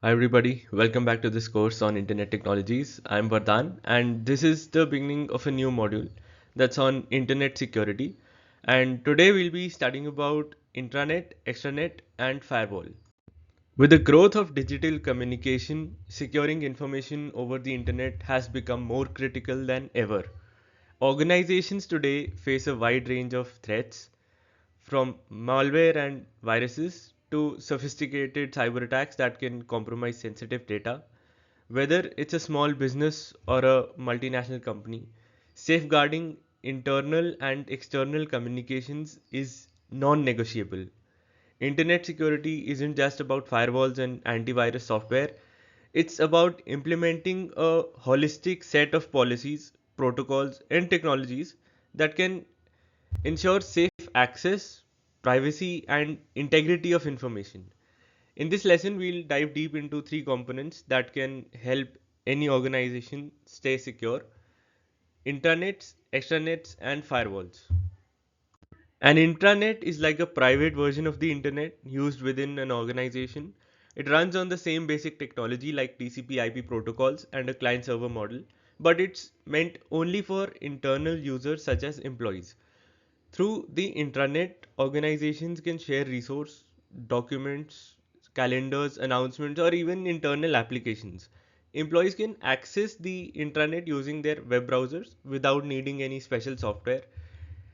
Hi everybody, welcome back to this course on Internet Technologies. I'm Vardan and this is the beginning of a new module that's on Internet security. And today we'll be studying about Intranet, Extranet and Firewall. With the growth of digital communication, securing information over the Internet has become more critical than ever. Organizations today face a wide range of threats, from malware and viruses to sophisticated cyber attacks that can compromise sensitive data. Whether it's a small business or a multinational company, safeguarding internal and external communications is non negotiable. Internet security isn't just about firewalls and antivirus software, it's about implementing a holistic set of policies, protocols, and technologies that can ensure safe access, privacy, and integrity of information. In this lesson, we'll dive deep into three components that can help any organization stay secure: intranets, extranets, and firewalls. An intranet is like a private version of the internet used within an organization. It runs on the same basic technology like TCP/IP protocols and a client server model, but it's meant only for internal users such as employees. Through the intranet, organizations can share resources, documents, calendars, announcements, or even internal applications. Employees can access the intranet using their web browsers without needing any special software,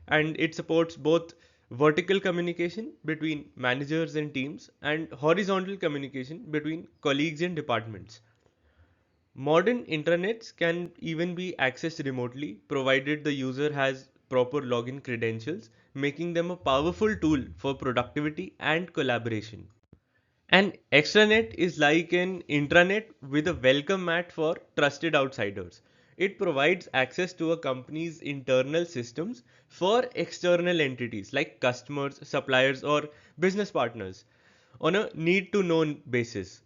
and it supports both vertical communication between managers and teams and horizontal communication between colleagues and departments. Modern intranets can even be accessed remotely provided the user has proper login credentials, making them a powerful tool for productivity and collaboration. An extranet is like an intranet with a welcome mat for trusted outsiders. It provides access to a company's internal systems for external entities like customers, suppliers, or business partners on a need to know basis.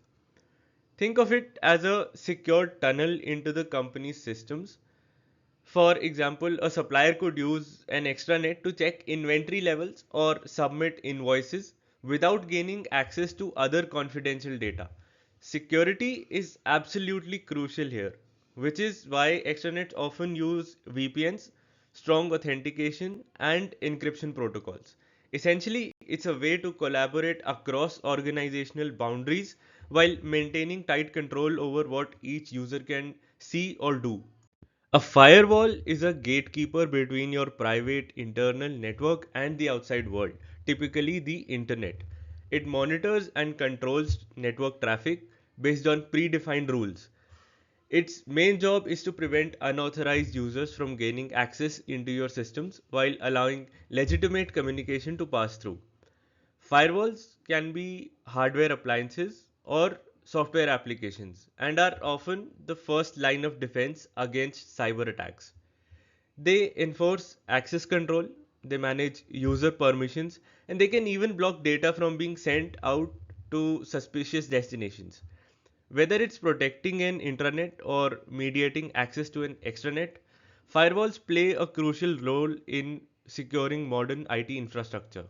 Think of it as a secure tunnel into the company's systems. For example, a supplier could use an extranet to check inventory levels or submit invoices without gaining access to other confidential data. Security is absolutely crucial here, which is why extranets often use VPNs, strong authentication, and encryption protocols. Essentially, it's a way to collaborate across organizational boundaries while maintaining tight control over what each user can see or do. A firewall is a gatekeeper between your private internal network and the outside world, typically the internet. It monitors and controls network traffic based on predefined rules. Its main job is to prevent unauthorized users from gaining access into your systems while allowing legitimate communication to pass through. Firewalls can be hardware appliances or software applications and are often the first line of defense against cyber attacks. They enforce access control, they manage user permissions, and they can even block data from being sent out to suspicious destinations. Whether it's protecting an intranet or mediating access to an extranet, firewalls play a crucial role in securing modern IT infrastructure.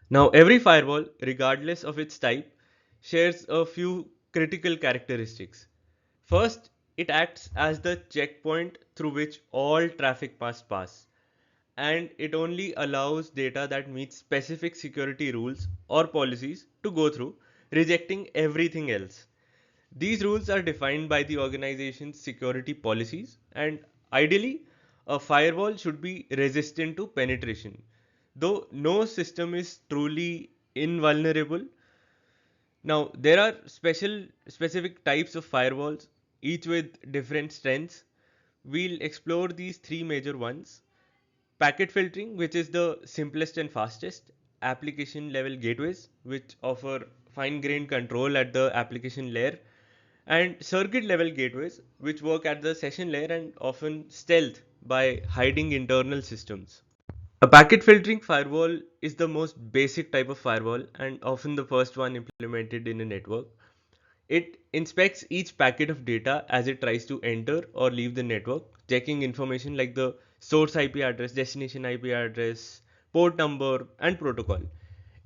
Now, every firewall, regardless of its type, shares a few critical characteristics. First, it acts as the checkpoint through which all traffic must pass, and it only allows data that meets specific security rules or policies to go through, rejecting everything else. These rules are defined by the organization's security policies, and ideally, a firewall should be resistant to penetration. Though no system is truly invulnerable, now there are specific types of firewalls, each with different strengths. We'll explore these three major ones: packet filtering, which is the simplest and fastest; application level gateways, which offer fine grained control at the application layer; and circuit level gateways, which work at the session layer and often stealth by hiding internal systems. A packet filtering firewall is the most basic type of firewall and often the first one implemented in a network. It inspects each packet of data as it tries to enter or leave the network, checking information like the source IP address, destination IP address, port number, and protocol.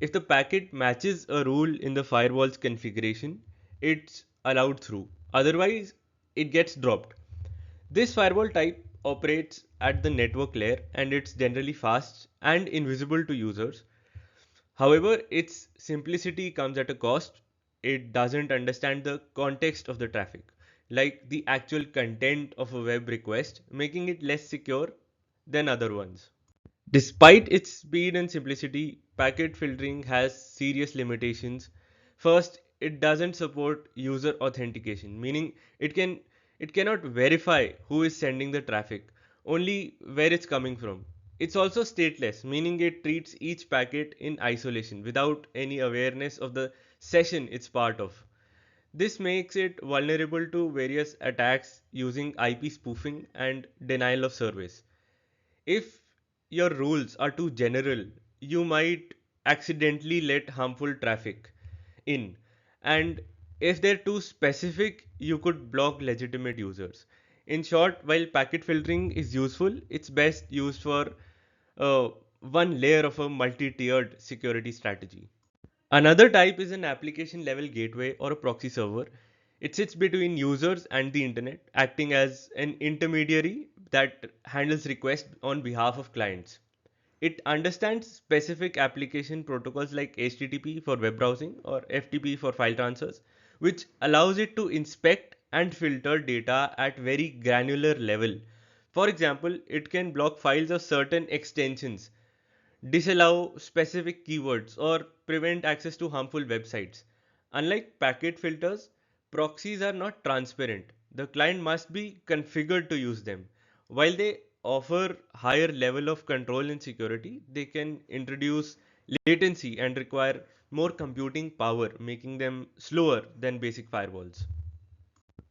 If the packet matches a rule in the firewall's configuration, it's allowed through. Otherwise, it gets dropped. This firewall type operates at the network layer and it's generally fast and invisible to users. However, its simplicity comes at a cost. It doesn't understand the context of the traffic, like the actual content of a web request, making it less secure than other ones. Despite its speed and simplicity, packet filtering has serious limitations. First, it doesn't support user authentication, meaning it cannot verify who is sending the traffic, only where it's coming from. It's also stateless, meaning it treats each packet in isolation without any awareness of the session it's part of. This makes it vulnerable to various attacks using IP spoofing and denial of service. If your rules are too general, you might accidentally let harmful traffic in. And if they're too specific, you could block legitimate users. In short, while packet filtering is useful, it's best used for uh, one layer of a multi-tiered security strategy. Another type is an application level gateway or a proxy server. It sits between users and the internet, acting as an intermediary that handles requests on behalf of clients. It understands specific application protocols like HTTP for web browsing or FTP for file transfers, which allows it to inspect and filter data at very granular level. For example, it can block files of certain extensions, disallow specific keywords, or prevent access to harmful websites. Unlike packet filters, proxies are not transparent. The client must be configured to use them. While they offer higher level of control and security, they can introduce latency and require more computing power, making them slower than basic firewalls.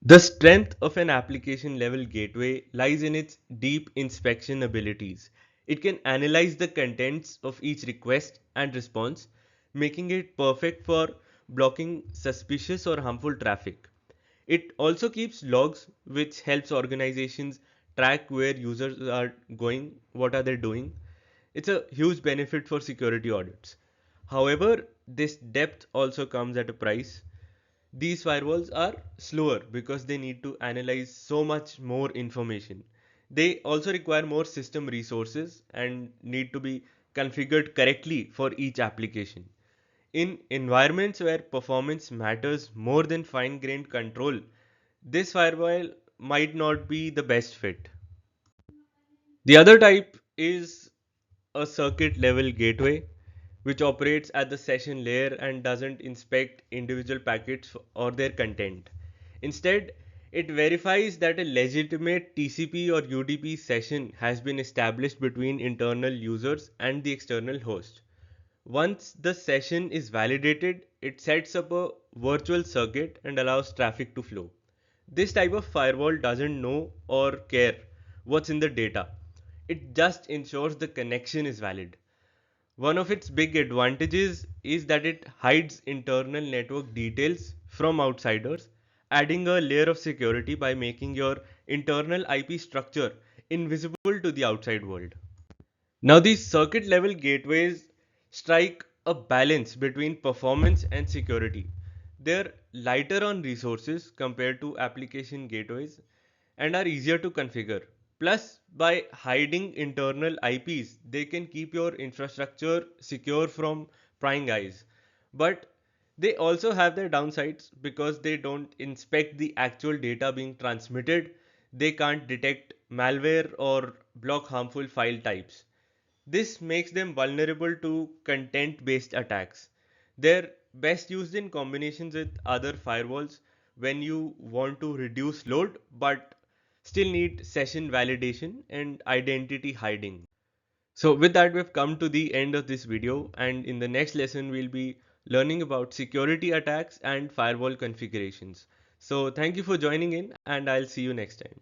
The strength of an application level gateway lies in its deep inspection abilities. It can analyze the contents of each request and response, making it perfect for blocking suspicious or harmful traffic. It also keeps logs, which helps organizations track where users are going, what are they doing. It's a huge benefit for security audits. However, this depth also comes at a price. These firewalls are slower because they need to analyze so much more information. They also require more system resources and need to be configured correctly for each application. In environments where performance matters more than fine grained control, this firewall might not be the best fit. The other type is a circuit level gateway, which operates at the session layer and doesn't inspect individual packets or their content. Instead, it verifies that a legitimate TCP or UDP session has been established between internal users and the external host. Once the session is validated, it sets up a virtual circuit and allows traffic to flow. This type of firewall doesn't know or care what's in the data. It just ensures the connection is valid. One of its big advantages is that it hides internal network details from outsiders, adding a layer of security by making your internal IP structure invisible to the outside world. Now, these circuit level gateways strike a balance between performance and security. They're lighter on resources compared to application gateways and are easier to configure. Plus, by hiding internal IPs, they can keep your infrastructure secure from prying eyes. But they also have their downsides because they don't inspect the actual data being transmitted. They can't detect malware or block harmful file types. This makes them vulnerable to content based attacks. They're best used in combinations with other firewalls when you want to reduce load but still need session validation and identity hiding. So with that, we've come to the end of this video, and in the next lesson we'll be learning about security attacks and firewall configurations. So thank you for joining in, and I'll see you next time.